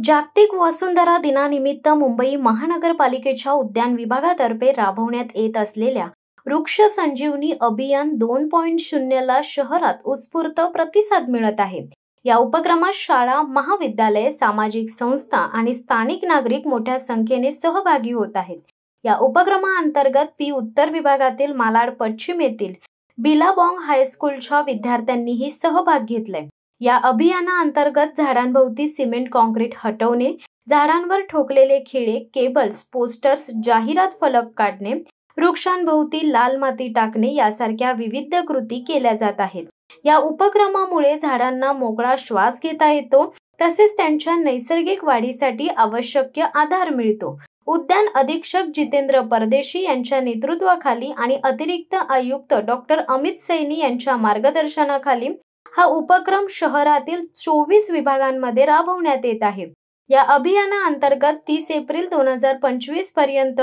जागतिक वसुंधरा दिनानिमित्त मुंबई महानगरपालिकेच्या उद्यान विभागातर्फे राबवण्यात येत असलेल्या वृक्ष संजीवनी अभियान 2.0 ला शहरात उत्स्फूर्त प्रतिसाद मिळत आहे। या उपक्रमात शाळा, महाविद्यालय, सामाजिक संस्था आणि स्थानिक नागरिक मोठ्या संख्येने सहभागी होत आहेत। या उपक्रमाअंतर्गत पी उत्तर विभागातील मालाड पश्चिम येथील बिलाबॉंग हायस्कूलच्या विद्यार्थ्यांनीही सहभाग घेतलाय। या अभियानाअंतर्गत झाडांभोवती सिमेंट काँक्रीट हटवणे, झाडांवर ठोकलेले खिळे, केबल्स, पोस्टर्स, जाहिरात फलक काढणे, वृक्षांभोवती लाल माती टाकणे यासारख्या विविध कृती केल्या जात आहेत। या उपक्रमामुळे झाडांना मोकळा श्वास घेता येतो, तसेच त्यांच्या नैसर्गिक वाढीसाठी आवश्यक आधार मिळतो। उद्यान अधीक्षक जितेंद्र परदेशी यांच्या नेतृत्वाखाली आणि अतिरिक्त आयुक्त डॉक्टर अमित सैनी यांच्या मार्गदर्शनाखाली हा उपक्रम शहरातील 24 विभागांमध्ये राबवण्यात येत आहे। या अभियानाअंतर्गत 30 एप्रिल 2025 पर्यंत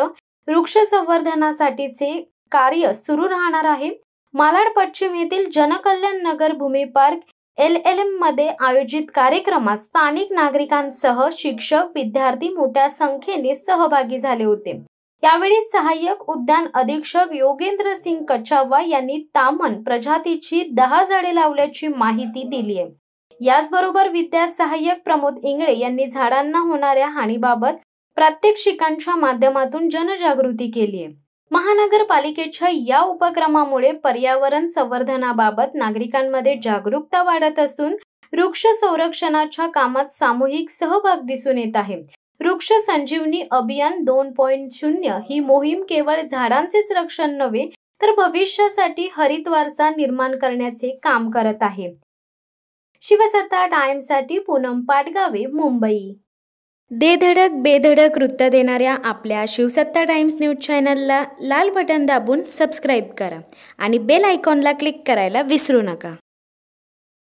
वृक्ष संवर्धनासाठीचे कार्य सुरू राहणार आहे। मालाड पश्चिम येथील जनकल्याण नगर भूमी पार्क LLM मध्ये आयोजित कार्यक्रमात स्थानिक नागरिकांसह शिक्षक, विद्यार्थी मोठ्या संख्येने सहभागी झाले होते। यावेळी सहाय्यक उद्यान अधीक्षक योगेंद्र सिंग कछावा यांनी तामन प्रजातीची 10 झाडे लावल्याची माहिती दिली आहे। याचबरोबर विद्या सहाय्यक प्रमोद इंगळे यांनी झाडांना होणाऱ्या हानीबाबत प्रात्यक्षिकांच्या माध्यमातून जनजागृती केली आहे। महानगरपालिकेच्या या उपक्रमामुळे पर्यावरण संवर्धनाबाबत नागरिकांमध्ये जागरूकता वाढत असून वृक्ष संरक्षणाच्या कामात सामूहिक सहभाग दिसून येत आहे। वृक्ष संजीवनी अभियान 2.0 ही मोहीम केवळ झाडांचेच रक्षण नव्हे तर भविष्यासाठी हरित वारसा निर्माण करण्याचे काम करत आहे। शिवसत्ता टाइम्ससाठी पूनम पाटगावे, मुंबई। दे धडक बेधडक वृत्त देणाऱ्या आपल्या शिवसत्ता टाइम्स न्यूज चॅनलला लाल बटन दाबून सबस्क्राईब करा आणि बेल आयकॉनला क्लिक करायला विसरू नका।